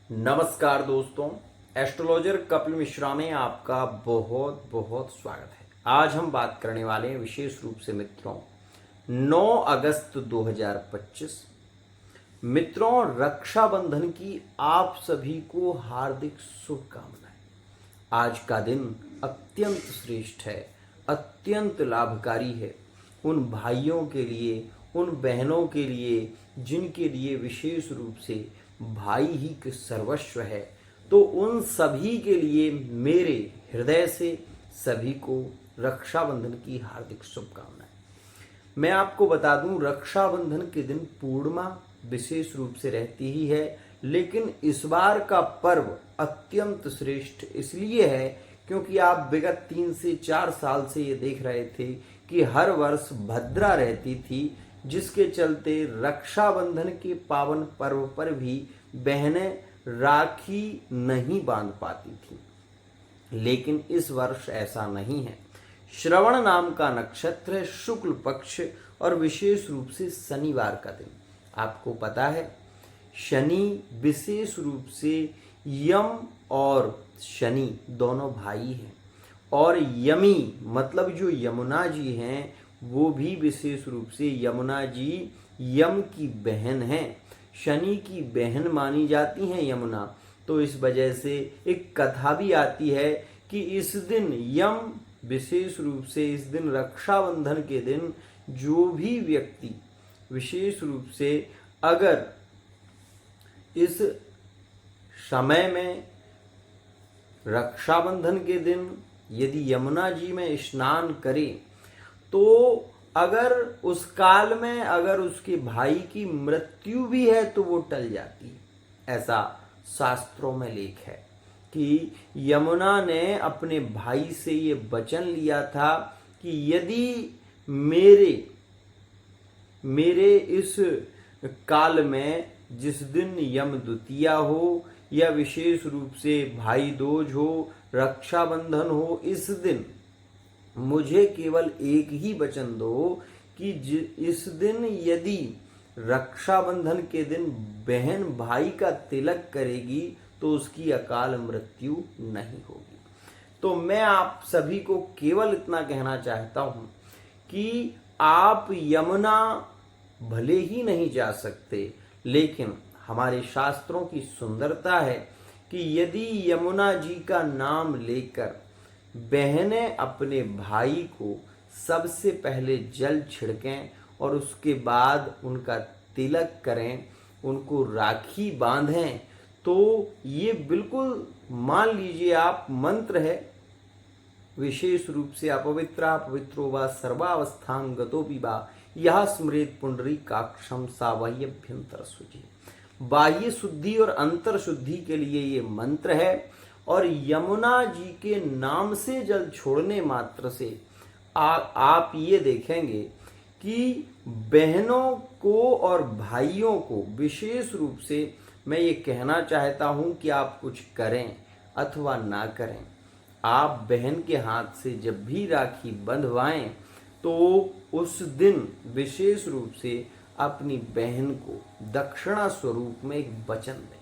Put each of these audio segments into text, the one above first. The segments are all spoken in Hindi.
नमस्कार दोस्तों, एस्ट्रोलॉजर कपिल मिश्रा में आपका बहुत बहुत स्वागत है। आज हम बात करने वाले हैं विशेष रूप से मित्रों 9 अगस्त 2025 मित्रों रक्षाबंधन की आप सभी को हार्दिक शुभकामनाएं। आज का दिन अत्यंत श्रेष्ठ है, अत्यंत लाभकारी है उन भाइयों के लिए, उन बहनों के लिए जिनके लिए विशेष रूप से भाई ही के सर्वस्व है। तो उन सभी के लिए मेरे हृदय से सभी को रक्षाबंधन की हार्दिक शुभकामनाएं। मैं आपको बता दूं, रक्षाबंधन के दिन पूर्णिमा विशेष रूप से रहती ही है, लेकिन इस बार का पर्व अत्यंत श्रेष्ठ इसलिए है क्योंकि आप विगत 3 से 4 साल से ये देख रहे थे कि हर वर्ष भद्रा रहती थी, जिसके चलते रक्षाबंधन के पावन पर्व पर भी बहनें राखी नहीं बांध पाती थी। लेकिन इस वर्ष ऐसा नहीं है। श्रवण नाम का नक्षत्र है, शुक्ल पक्ष और विशेष रूप से शनिवार का दिन। आपको पता है शनि विशेष रूप से यम और शनि दोनों भाई हैं, और यमी मतलब जो यमुना जी हैं वो भी विशेष रूप से यमुना जी यम की बहन हैं, शनि की बहन मानी जाती हैं यमुना। तो इस वजह से एक कथा भी आती है कि इस दिन यम विशेष रूप से इस दिन रक्षाबंधन के दिन जो भी व्यक्ति विशेष रूप से अगर इस समय में रक्षाबंधन के दिन यदि यमुना जी में स्नान करे तो अगर उस काल में अगर उसके भाई की मृत्यु भी है तो वो टल जाती है। ऐसा शास्त्रों में लेख है कि यमुना ने अपने भाई से ये वचन लिया था कि यदि मेरे इस काल में जिस दिन यम द्वितीया हो या विशेष रूप से भाई दूज हो, रक्षाबंधन हो, इस दिन मुझे केवल एक ही वचन दो कि इस दिन यदि रक्षाबंधन के दिन बहन भाई का तिलक करेगी तो उसकी अकाल मृत्यु नहीं होगी। तो मैं आप सभी को केवल इतना कहना चाहता हूं कि आप यमुना भले ही नहीं जा सकते, लेकिन हमारे शास्त्रों की सुंदरता है कि यदि यमुना जी का नाम लेकर बहनें अपने भाई को सबसे पहले जल छिड़कें और उसके बाद उनका तिलक करें, उनको राखी बांधें, तो ये बिल्कुल मान लीजिए आप मंत्र है। विशेष रूप से अपवित्रा पवित्रो वा सर्वावस्थां गतोपि वा यह स्मृत पुंडरीकाक्षं सावह्यभ्यंतर शुचि। बाह्य शुद्धि और अंतर शुद्धि के लिए ये मंत्र है, और यमुना जी के नाम से जल छोड़ने मात्र से आप ये देखेंगे कि बहनों को और भाइयों को विशेष रूप से मैं ये कहना चाहता हूं कि आप कुछ करें अथवा ना करें, आप बहन के हाथ से जब भी राखी बंधवाएं तो उस दिन विशेष रूप से अपनी बहन को दक्षिणा स्वरूप में एक वचन दें।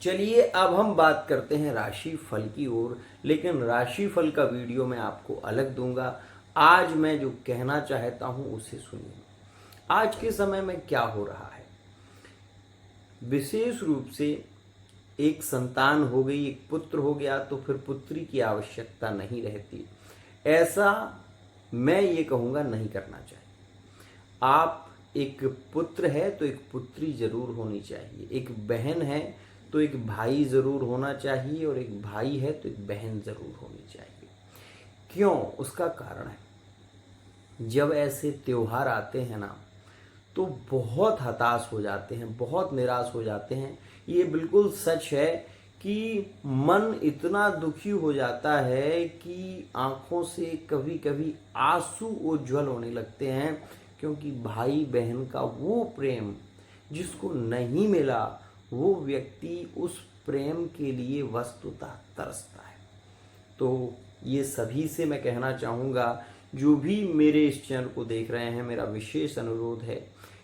चलिए अब हम बात करते हैं राशि फल की ओर, लेकिन राशि फल का वीडियो मैं आपको अलग दूंगा। आज मैं जो कहना चाहता हूं उसे सुनिए। आज के समय में क्या हो रहा है, विशेष रूप से एक संतान हो गई, एक पुत्र हो गया तो फिर पुत्री की आवश्यकता नहीं रहती। ऐसा मैं ये कहूँगा नहीं करना चाहिए। आप एक पुत्र है तो एक पुत्री जरूर होनी चाहिए, एक बहन है तो एक भाई जरूर होना चाहिए, और एक भाई है तो एक बहन जरूर होनी चाहिए। क्यों? उसका कारण है, जब ऐसे त्योहार आते हैं ना तो बहुत हताश हो जाते हैं, बहुत निराश हो जाते हैं। ये बिल्कुल सच है कि मन इतना दुखी हो जाता है कि आंखों से कभी कभी आंसू उज्ज्वल होने लगते हैं, क्योंकि भाई बहन का वो प्रेम जिसको नहीं मिला वो व्यक्ति उस प्रेम के लिए वस्तुतः तरसता है। तो ये सभी से मैं कहना चाहूँगा, जो भी मेरे इस चैनल को देख रहे हैं, मेरा विशेष अनुरोध है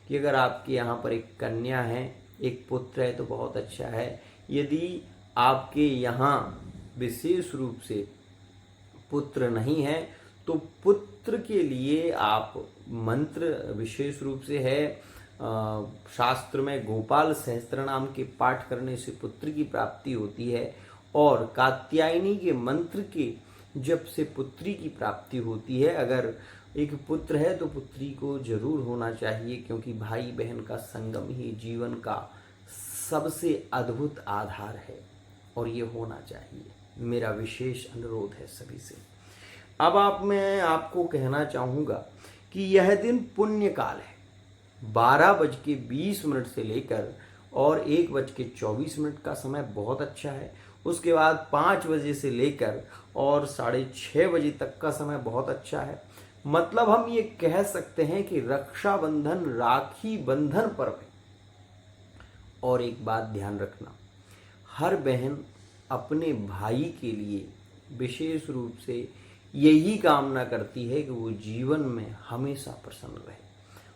कि अगर आपके यहाँ पर एक कन्या है एक पुत्र है तो बहुत अच्छा है। यदि आपके यहाँ विशेष रूप से पुत्र नहीं है तो पुत्र के लिए आप मंत्र विशेष रूप से है, शास्त्र में गोपाल सहस्त्र नाम के पाठ करने से पुत्र की प्राप्ति होती है, और कात्यायनी के मंत्र के जप से पुत्री की प्राप्ति होती है। अगर एक पुत्र है तो पुत्री को जरूर होना चाहिए, क्योंकि भाई बहन का संगम ही जीवन का सबसे अद्भुत आधार है और ये होना चाहिए। मेरा विशेष अनुरोध है सभी से। अब मैं आपको कहना चाहूँगा कि यह दिन पुण्य काल है। 12:20 से लेकर और 1:24 का समय बहुत अच्छा है। उसके बाद 5 बजे से लेकर और 6:30 बजे तक का समय बहुत अच्छा है। मतलब हम ये कह सकते हैं कि रक्षाबंधन राखी बंधन पर्व है। और एक बात ध्यान रखना, हर बहन अपने भाई के लिए विशेष रूप से यही कामना करती है कि वो जीवन में हमेशा प्रसन्न रहे,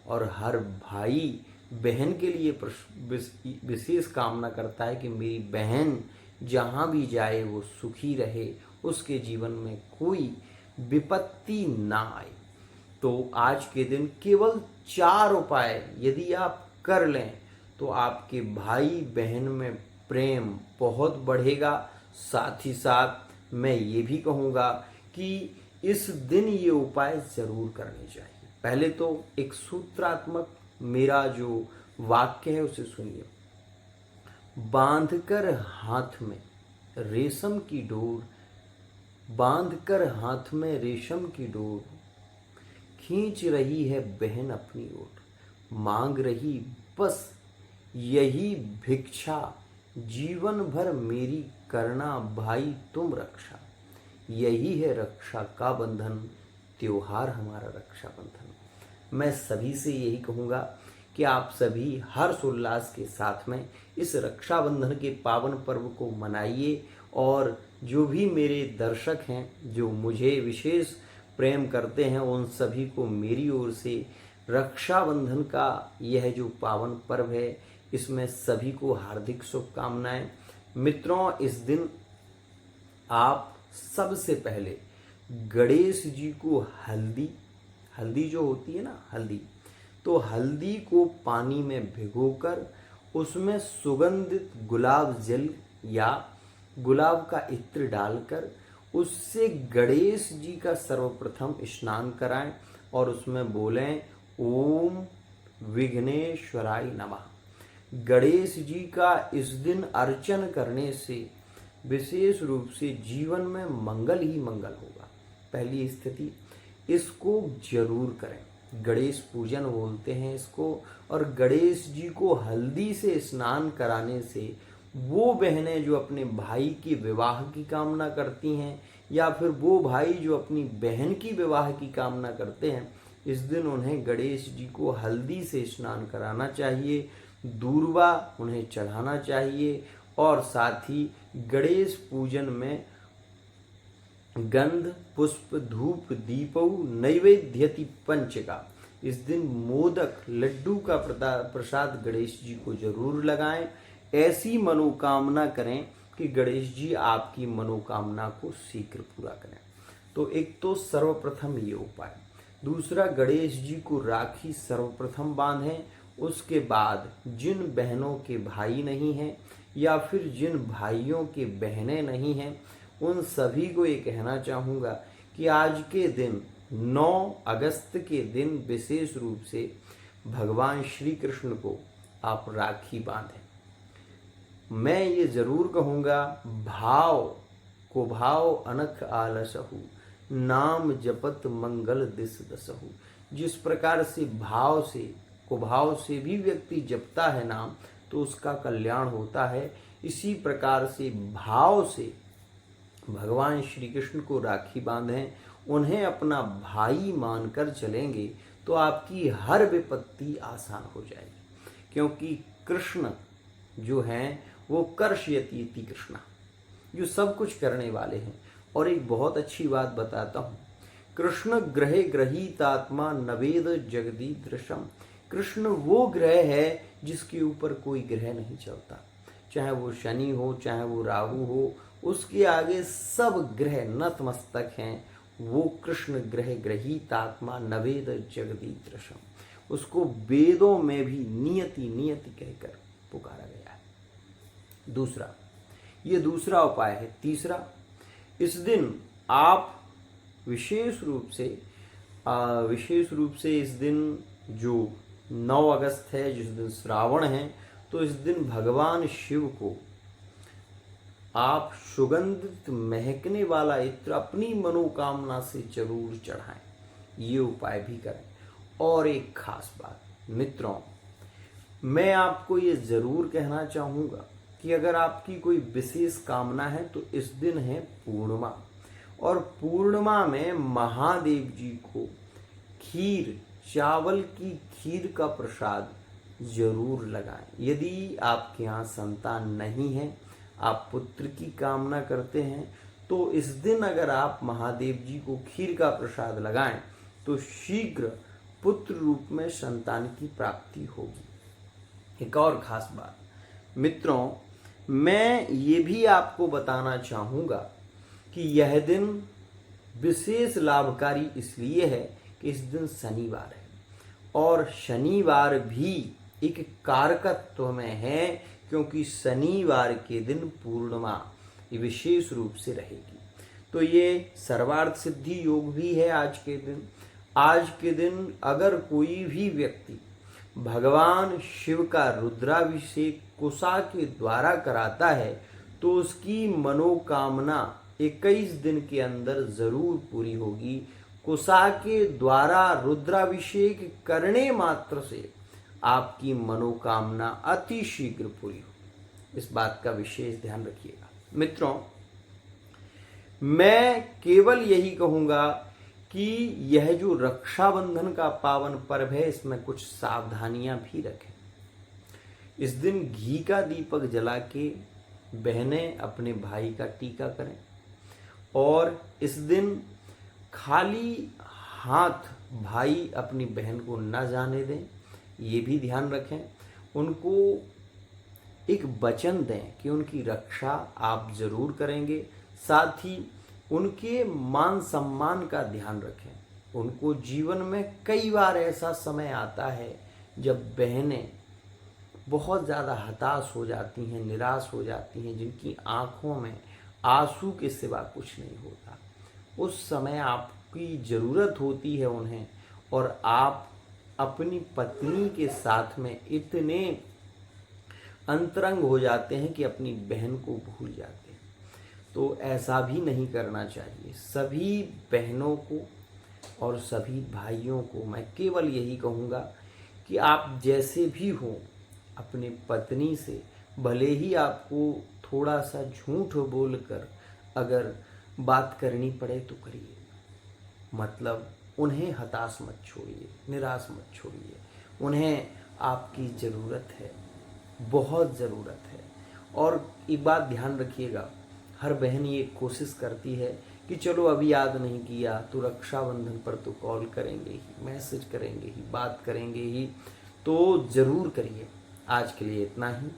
और हर भाई बहन के लिए विशेष कामना करता है कि मेरी बहन जहाँ भी जाए वो सुखी रहे, उसके जीवन में कोई विपत्ति ना आए। तो आज के दिन केवल 4 उपाय यदि आप कर लें तो आपके भाई बहन में प्रेम बहुत बढ़ेगा। साथ ही साथ मैं ये भी कहूँगा कि इस दिन ये उपाय जरूर करने चाहिए। पहले तो एक सूत्रात्मक मेरा जो वाक्य है उसे सुनिए। बांधकर हाथ में रेशम की डोर, बांधकर हाथ में रेशम की डोर, खींच रही है बहन अपनी ओर, मांग रही बस यही भिक्षा, जीवन भर मेरी करना भाई तुम रक्षा। यही है रक्षा का बंधन, त्योहार हमारा रक्षाबंधन। मैं सभी से यही कहूँगा कि आप सभी हर्षोल्लास के साथ में इस रक्षाबंधन के पावन पर्व को मनाइए, और जो भी मेरे दर्शक हैं जो मुझे विशेष प्रेम करते हैं उन सभी को मेरी ओर से रक्षाबंधन का यह जो पावन पर्व है इसमें सभी को हार्दिक शुभकामनाएं। मित्रों, इस दिन आप सबसे पहले गणेश जी को हल्दी जो होती है ना, हल्दी, तो हल्दी को पानी में भिगोकर उसमें सुगंधित गुलाब जल या गुलाब का इत्र डालकर उससे गणेश जी का सर्वप्रथम स्नान कराएं और उसमें बोलें ओम विघ्नेश्वराय नमः। गणेश जी का इस दिन अर्चन करने से विशेष रूप से जीवन में मंगल ही मंगल होगा। पहली स्थिति, इसको जरूर करें। गणेश पूजन बोलते हैं इसको, और गणेश जी को हल्दी से स्नान कराने से वो बहनें जो अपने भाई के विवाह की कामना करती हैं या फिर वो भाई जो अपनी बहन की विवाह की कामना करते हैं, इस दिन उन्हें गणेश जी को हल्दी से स्नान कराना चाहिए, दूर्वा उन्हें चढ़ाना चाहिए, और साथ ही गणेश पूजन में गंध पुष्प धूप दीपौ नैवेद्यति पंचका, इस दिन मोदक लड्डू का प्रसाद गणेश जी को जरूर लगाएं। ऐसी मनोकामना करें कि गणेश जी आपकी मनोकामना को शीघ्र पूरा करें। तो एक तो सर्वप्रथम ये उपाय। दूसरा, गणेश जी को राखी सर्वप्रथम बांधें। उसके बाद जिन बहनों के भाई नहीं हैं या फिर जिन भाइयों के बहनें नहीं हैं उन सभी को ये कहना चाहूँगा कि आज के दिन 9 अगस्त के दिन विशेष रूप से भगवान श्री कृष्ण को आप राखी बांधें। मैं ये जरूर कहूँगा, भाव अनख आलसहु, नाम जपत मंगल दिस दसहु। जिस प्रकार से भाव से भी व्यक्ति जपता है नाम तो उसका कल्याण होता है, इसी प्रकार से भाव से भगवान श्री कृष्ण को राखी बांधें। उन्हें अपना भाई मानकर चलेंगे तो आपकी हर विपत्ति आसान हो जाएगी, क्योंकि कृष्ण जो हैं वो कर्षयति इति कृष्णा, जो सब कुछ करने वाले हैं। और एक बहुत अच्छी बात बताता हूँ, कृष्ण ग्रहे गृहीतात्मा नवेद जगदीदृशम, कृष्ण वो ग्रह है जिसके ऊपर कोई ग्रह नहीं चलता, चाहे वो शनि हो, चाहे वो राहु हो, उसके आगे सब ग्रह नतमस्तक हैं। वो कृष्ण ग्रह ग्रहीतात्मा नवेद जगदीदृशम, उसको वेदों में भी नियति नियति कहकर पुकारा गया है। दूसरा, ये दूसरा उपाय है। तीसरा, इस दिन आप विशेष रूप से इस दिन जो 9 अगस्त है, जिस दिन श्रावण है, तो इस दिन भगवान शिव को आप सुगंधित महकने वाला इत्र अपनी मनोकामना से जरूर चढ़ाएं। ये उपाय भी करें। और एक खास बात मित्रों, मैं आपको ये जरूर कहना चाहूँगा कि अगर आपकी कोई विशेष कामना है तो इस दिन है पूर्णिमा, और पूर्णिमा में महादेव जी को खीर, चावल की खीर का प्रसाद जरूर लगाएं। यदि आपके यहाँ संतान नहीं है, आप पुत्र की कामना करते हैं, तो इस दिन अगर आप महादेव जी को खीर का प्रसाद लगाएं तो शीघ्र पुत्र रूप में संतान की प्राप्ति होगी। एक और खास बात मित्रों, मैं ये भी आपको बताना चाहूँगा कि यह दिन विशेष लाभकारी इसलिए है कि इस दिन शनिवार है, और शनिवार भी एक कारकत्व में है, क्योंकि शनिवार के दिन पूर्णिमा विशेष रूप से रहेगी। तो ये सर्वार्थ सिद्धि योग भी है आज के दिन। आज के दिन अगर कोई भी व्यक्ति भगवान शिव का रुद्राभिषेक कुशा के द्वारा कराता है तो उसकी मनोकामना 21 दिन के अंदर जरूर पूरी होगी। कुशा के द्वारा रुद्राभिषेक करने मात्र से आपकी मनोकामना अति शीघ्र पूरी हो। इस बात का विशेष ध्यान रखिएगा। मित्रों, मैं केवल यही कहूँगा कि यह जो रक्षाबंधन का पावन पर्व है, इसमें कुछ सावधानियां भी रखें। इस दिन घी का दीपक जला के बहनें अपने भाई का टीका करें, और इस दिन खाली हाथ भाई अपनी बहन को न जाने दें, ये भी ध्यान रखें। उनको एक वचन दें कि उनकी रक्षा आप जरूर करेंगे, साथ ही उनके मान सम्मान का ध्यान रखें। उनको जीवन में कई बार ऐसा समय आता है जब बहनें बहुत ज़्यादा हताश हो जाती हैं, निराश हो जाती हैं, जिनकी आंखों में आंसू के सिवा कुछ नहीं होता। उस समय आपकी ज़रूरत होती है उन्हें, और आप अपनी पत्नी के साथ में इतने अंतरंग हो जाते हैं कि अपनी बहन को भूल जाते हैं। तो ऐसा भी नहीं करना चाहिए। सभी बहनों को और सभी भाइयों को मैं केवल यही कहूँगा कि आप जैसे भी हो, अपने पत्नी से भले ही आपको थोड़ा सा झूठ बोलकर अगर बात करनी पड़े तो करिए, मतलब उन्हें हताश मत छोड़िए, निराश मत छोड़िए। उन्हें आपकी ज़रूरत है, बहुत ज़रूरत है। और एक बात ध्यान रखिएगा, हर बहन ये कोशिश करती है कि चलो अभी याद नहीं किया तो रक्षाबंधन पर तो कॉल करेंगे ही, मैसेज करेंगे ही, बात करेंगे ही, तो ज़रूर करिए। आज के लिए इतना ही।